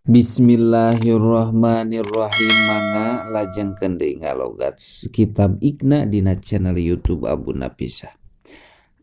Bismillahirrahmanirrahim. Mangga lajeng kendai ngalogat kitab Iqna dina channel YouTube Abu Napisah.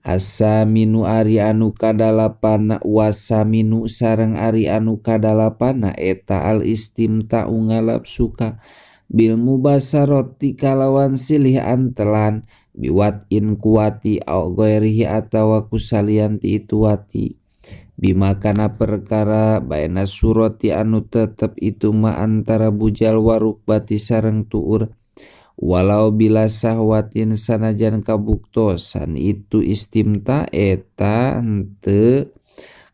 Asaminu ari anu kadalapana wasaminu sareng ari anu kadalapana eta al istimta ngalap suka bil mubasaroti kalawan silih antelan biwat in kuwati au ghairihi atawa kusalianti itu wati bima kana perkara baina surati anu tetep itu ma antara bujal warukbati sareng tuur walau bila sahwatin sanajan kabuktosan itu istimta eta henteu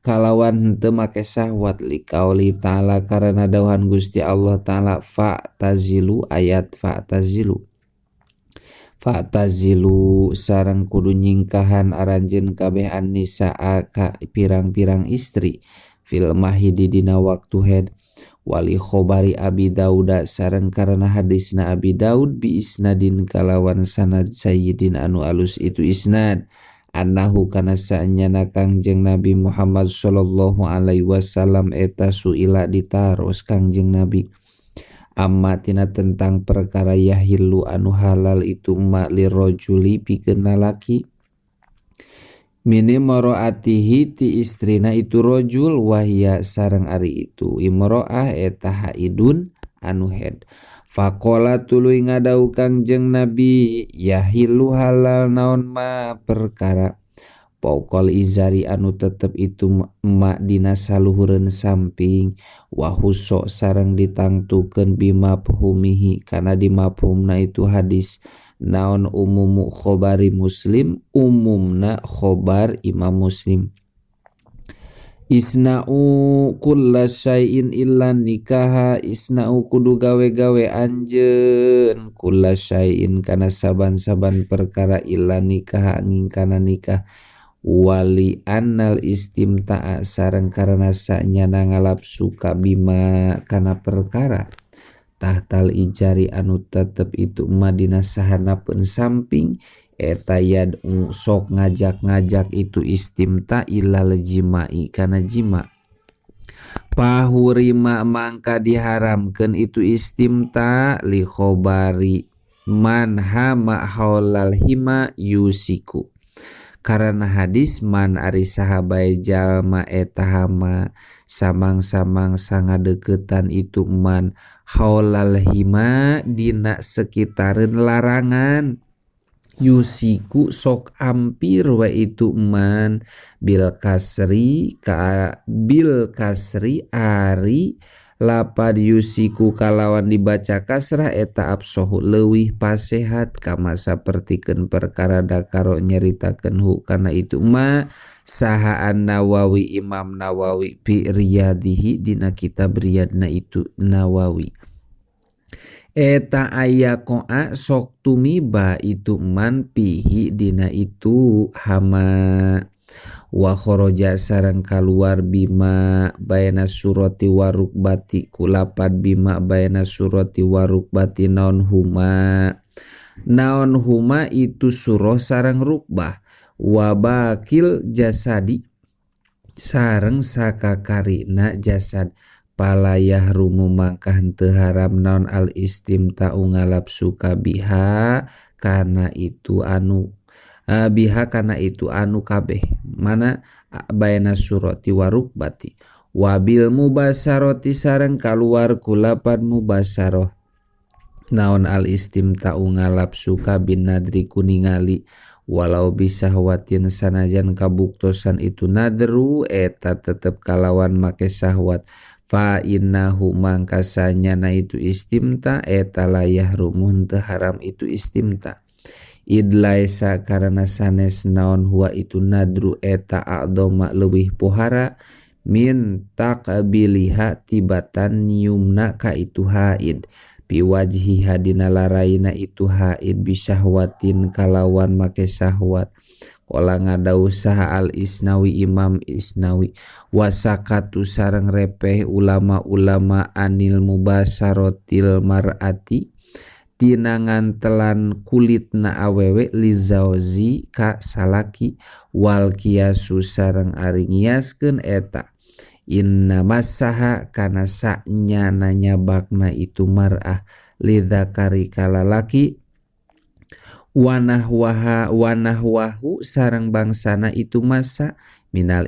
kalawan henteu make sahwat liqauli ta'ala karena dawuhan Gusti Allah ta'ala fa'tazilu ayat fa'tazilu sareng kudu nyingkahan aranjeun kabeh an-nisaa ka pirang-pirang istri fil mahidi dina waktu haid wali khobari Abi Dauda sareng karena hadisna Abi Daud bi isnadin kalawan sanad sayyidin anu alus itu isnad annahu kana saanyana Kangjeng Nabi Muhammad sallallahu alaihi wasallam eta suila ditaros Kangjeng Nabi amma tina tentang perkara yahillu anu halal itu ma lirojuli pikeun lalaki mini maraatihi ti istrina itu rojul wahia sareng ari itu imroah eta haidun anu haid faqala tuluy ngadau Kangjeng Nabi yahillu halal naon ma perkara paukol izari anu tetep itu emak dina saluhureun samping wahuso sareng ditangtukeun bimafhumihi kana dimafhumna itu hadis naon umumu khobari Muslim umumna khobar Imam Muslim isna'u kulla syai'in illa nikaha isna'u kudu gawe-gawe anjeun kulla syai'in kana saban-saban perkara illa nikah angin kana nikah wali annal istimta'a sareng karena sanyana ngalap suka bima kana perkara tahtal ijari anu tetep itu madina sahanapeun samping eta yad sok ngajak-ngajak itu istimta ilal jimai kana jima pahurima mangka diharamkeun itu istimta li khobari man hama haulal hima yusiku karena hadis man ari sahabai jalma eta hama samang-samang sangadeukeutan itu man haulal hima dina sekitareun larangan yusiku sok ampir wa itu man bil kasri ari lapad yusiku kalawan dibaca kasrah eta absohu leuwih pasehat kama sapertikeun perkara dakaro nyaritakeun hu kana itu ma saha an-Nawawi Imam Nawawi fi riyadihi dina kitab riyadna itu Nawawi eta ayakoa sok tumiba itu man pihi dina itu hama wa kharaja sareng kaluar bima baina surati warukbati kulapad bima baina surati warukbati naon huma itu surah sareng rukbah wa bakil jasadi sareng sakakarina jasad palayah rumu mangkah henteu haram naon al istimta ngalap suka biha kana itu anu kabeh mana baina surati warukbati wabil mubasaroti sareng kaluar kulapan mubasaroh naon al istimta ngalap suka bin nadri kuningali walau bisahwatin sanajan kabuktosan itu nadru eta tetep kalawan make sahwat fa innahu mangkasanya na itu istimta eta layah rumun teu haram itu istimta idlaisa karena sanes naon huwa itu nadru eta a'doma leuwih pohara min taqbiliha tibatan nyiumna ka itu haid biwajhi hadina laraina itu haid bisyahwatin kalawan make sahwat qala ngadau saha al Isnawi Imam Isnawi wasakatu sareng repeh ulama-ulama anil mubasarotil mar'ati tina ngantelan kulitna awewe lizauzi ka salaki wal kiasu sareng ari ngiaskeun eta inna masaha kana sa'nya nanyabakna itu mar'ah lidzakari kalalaki wanahwahu sarang bangsana itu masa minal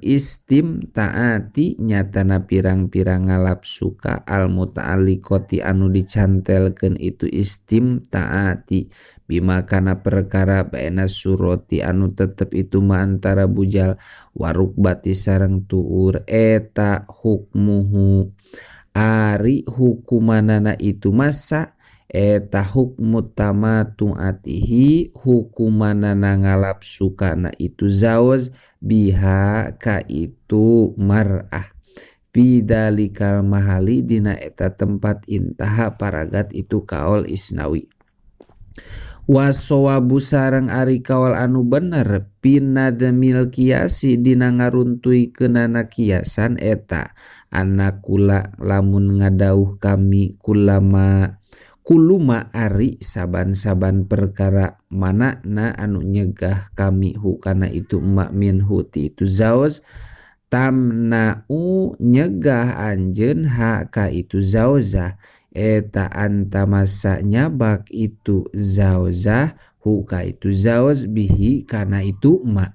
istim taati nyatana pirang-pirang ngalap suka al muta'alliqati anu dicantelkeun itu istim taati bima kana perkara baina suroti anu tetep itu ma antara bujal warukbati sareng tuur eta hukmuhu ari hukumanana itu masa eta hukmu tamatu'atihi hukumanana ngalap sukana itu zawaj biha ka itu mar'ah bidalikal mahali dina eta tempat intaha paragat itu kaol isnawi wasawabu sareng ari kaol anu bener pinadmil kiasi dina ngaruntuykeunana kiasan eta anak kula lamun ngadauh kami kuluma ari saban-saban perkara manakna anu nyegah kami hukana itu emak minhu ti itu zawaj tamna'u nyegah anjeun haka itu zawjah eta antamasa nyabak itu zawjah huka itu zawaj bihi kana itu emak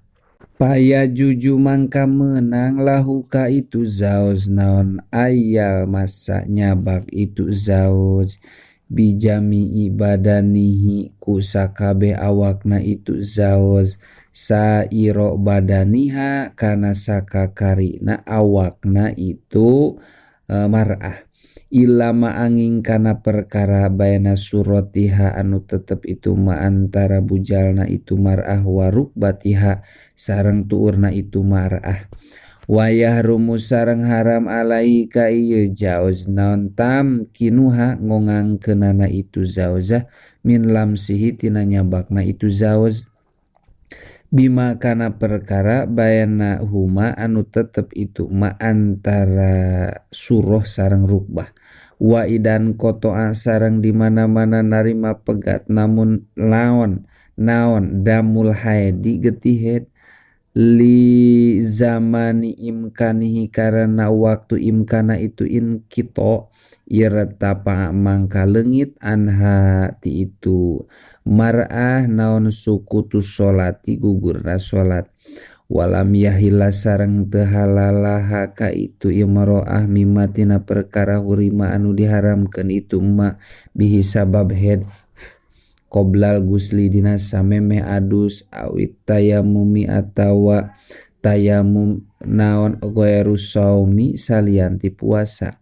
paya juju mangka menang lahu ka itu zawj naon ayal masa nyabak itu zawj bijami ibadanihi kusakabe awakna itu zawaj sairo badaniha kana sakakarina awakna itu mar'ah ilama angin kana perkara baina suratiha anu tetep itu ma antara bujalna itu mar'ah waruk batiha sareng tuurna itu mar'ah wayah rumus sareng haram alai ka ieu jauz naon tam kinuha ngongangkeunana itu zauzah min lamsihi tina nyabakna itu zauz bima kana perkara bayana huma anu tetep itu ma antara suroh sareng rukbah wa idan kotoa sareng di mana-mana narima pegat namun naon damul haidi getihed li zamani imkanihi karena waktu imkana itu in kito iratapa mangka leungit anha ti itu mar'ah naon sukutu sholati gugurna sholat walam yahila sareng teu halalaha ka itu imro'ah mimatina perkara hurima anu diharamkeun itu ma bihi sabab head qoblal gusli dina samemeh adus awit tayamumi atawa tayamum naon ghairu saumi salianti puasa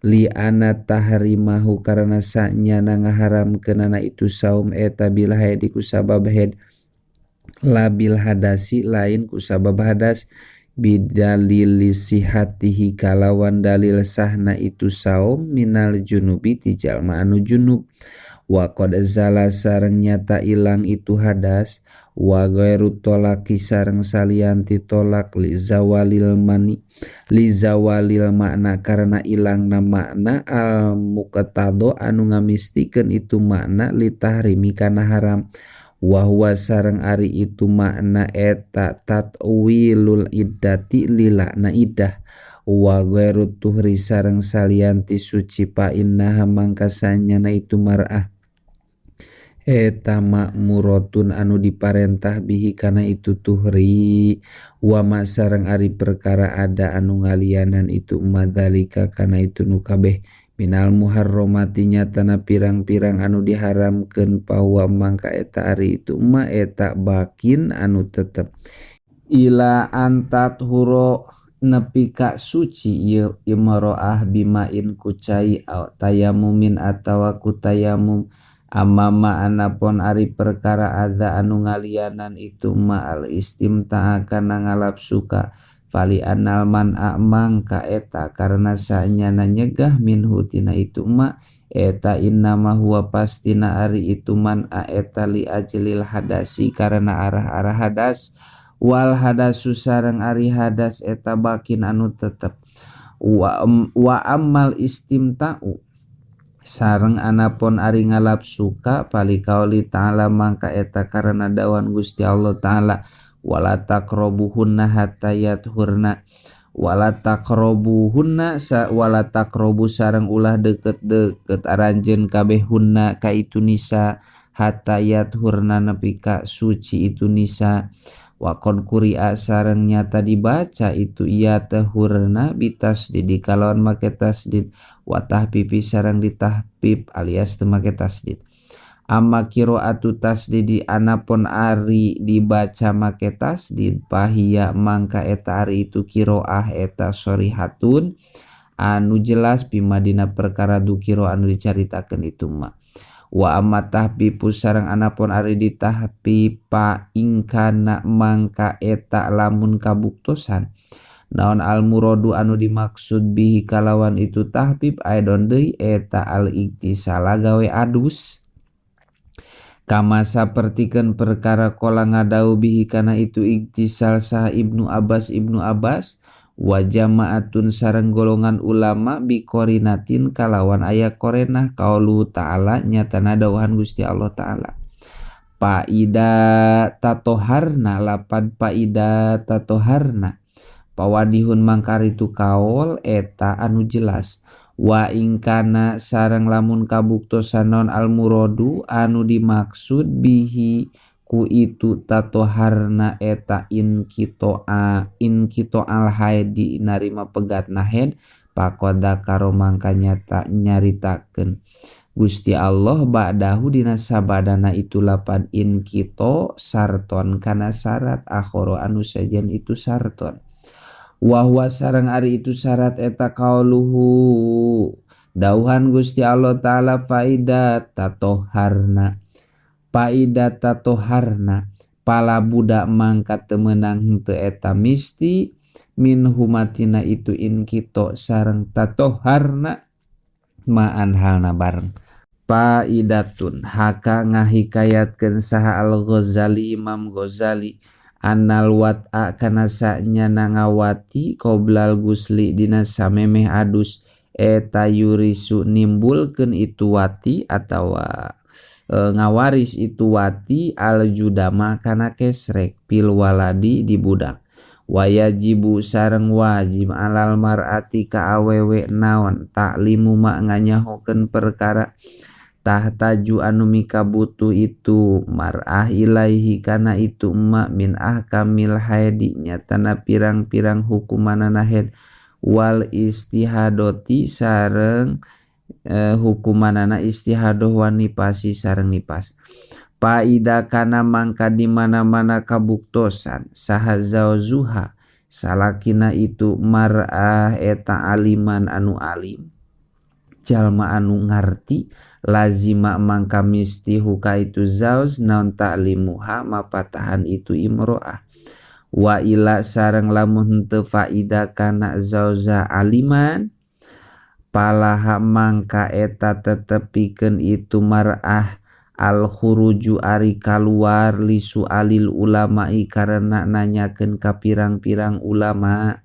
li ana tahrimahu karena sanyana ngaharamkeunana itu saum eta bil haidi ku sabab haid labil hadasi lain ku sabab hadas bidalil sihatihi kalawan dalil sahna itu saum minal junubi ti jalma anu junub wa qad zala sareng nyata ilang itu hadas wa ghairu tolaki sareng salianti tolak li zawalil makna karena ilangna makna al muqtado anu ngamistikeun itu makna li tahrimi kana haram wa huwa sareng ari itu makna eta tatwilul iddati lilana iddah wa ghairu tuhri sareng salianti suci pa innaha mangkasanyana itu mar'ah eta ma'muratun anu diparentah bihi kana itu tuhri wa ma sareng ari perkara ada anu ngalianan itu madzalika kana itu nu kabeh minal muharramati nyatana pirang-pirang anu diharamkeun bahwa mangka eta ari itu ma eta bakin anu tetep ila antat huro nepi ka suci ieu imro'ah bimain kucai tayamumin atawa kutayamum amama anapun ari perkara ada anu ngalianan itu ma'al istimta'a kana ngalap suka fali anal man'a mangka eta karena sanyana nyegah minhu tina itu ma eta innama huwa pastina ari itu man'a eta li ajlil hadasi karena arah-arah hadas wal hadasu sareng ari hadas eta bakin anu tetep wa ammal istimta'u sareng anapun ari ngalap suka pali kauli ta'ala mangka eta karena dawan Gusti Allah ta'ala wala taqrabuhunna hatta yathurna wala taqrobu sareng ulah deket-deket aranjeun kabeh hunna ka itu nisa hatta yathurna nepi ka suci itu nisa wa qad quri'a sareng nyata dibaca itu iya tahurna bitasdid kalawan make tasdid wa tahfifi sareng ditahfif alias teu make tasdid. Amma qiraatu tasdidi anapun ari dibaca make tasdid pahiya mangka eta ari itu qiraah eta shorihatun anu jelas bimadina perkara dukiro anu dicaritakeun itu mah. Wa amma tahfifu sareng anapun ari ditahfifa ingkana mangka eta lamun kabuktosan naon al muradu anu dimaksud bihi kalawan itu tahfif aidon deui eta al iktisala gawe adus kama sapertikeun perkara qala ngadau bihi kana itu iktisal saha Ibnu Abbas wa jama'atun sareng golongan ulama biqorinatin kalawan aya korenah qaulu ta'ala nyatana dawuhan Gusti Allah taala paida tatoharna lapad paida tatoharna pawadihun mangkar itu kaul eta anu jelas wa ingkana sareng lamun kabuktosan non al muradu anu dimaksud bihi ku itu tatoharna eta in kito al haidi narima pegatna haid pakoda karo mangka nyata nyaritakeun Gusti Allah ba'dahu dina sabadana itu lapan in kito sarton kana syarat akhoro anu sajan itu sarton wahwa sareng ari itu syarat eta qauluhu dauhan Gusti Allah taala faida tatoharna pala budak mangkat temenang henteu eta misti min humatina itu in kito sareng tatoharna ma'an halna bareng faidatun haka ngahikayatkeun saha al-Ghazali Imam Ghazali annal wat'a kana sanyana ngawati qoblal gusli dina samemeh adus eta yurisu nimbulkeun itu wati atawa ngawaris itu wati al judama kana kesrek pil waladi di budak wayajibu sareng wajib alal mar'ati ka awewe naon taklimu mak nganyahokeun perkara tahtaju anu mika butuh itu mar'ah ilaihi kana itu emak min ahkamil haidi nyatana pirang-pirang hukumanana haid wal istihadoti sareng hukumanana istihadoh wa nipasi sareng nipas paida kana mangka di mana-mana kabuktosan saha zauzuha salakina itu mar'ah eta aliman anu alim jalma anu ngarti lazima mangka misti huka itu zauz naon ta'limuha mapatahan itu imro'ah wa ila sareng lamun teu faida kana zauza aliman palaha mangka eta tetepikeun itu mar'ah al khuruju ari kaluar lisu alil ulama'i karena nanyakeun ka pirang-pirang ulama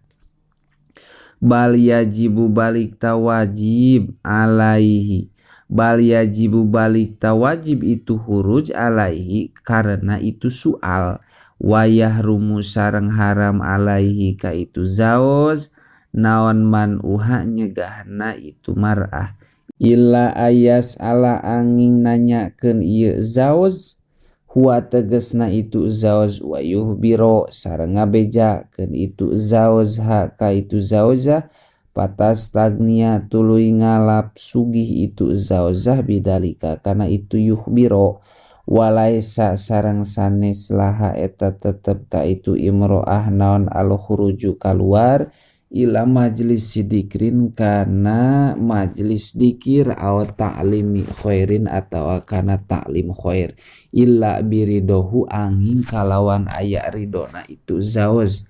bal yajibu balik tawajib alaihi bal yajibu balik tawajib itu huruj alaihi karena itu soal wayah rumu sareng haram alaihi ka itu zauz naon man uha nyegahna itu mar'ah illa ayas ala angin nanyakeun ieu zauz huwa tegesna itu zauz wa yuhbiro sareng ngabejakeun itu zauz ha ka itu zauzah patas tagnia tuluy ngalap sugih itu zauzah bidalika kana itu yuhbiro walaisa sareng sanes laha eta tetep ka itu imro'ah naon al khuruju kaluar ila majlis sidikrin kana majlis dikir aw ta'limi khairin atau kana ta'lim khair illa biridohu angin kalawan aya ridona itu zauz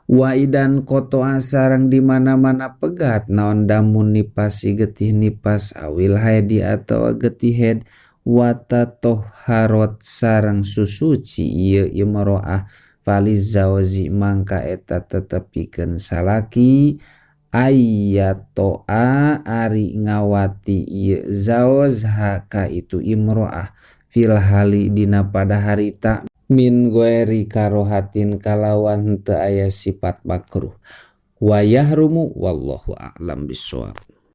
wa idan koto sareng di mana-mana pegat naon damun nipas si getih nipas awil haidi atau getih haid wa tatoharot sareng susuci ieu imro'ah faliz zauzi mangka eta tetepikeun salaki ayyato'a ari ngawati ieu zauz haka itu imro'ah fil hali dina pada harita min goeri karohatin kalawan teu aya sifat makruh. Wa yahrumu wallahu a'lam bishawab.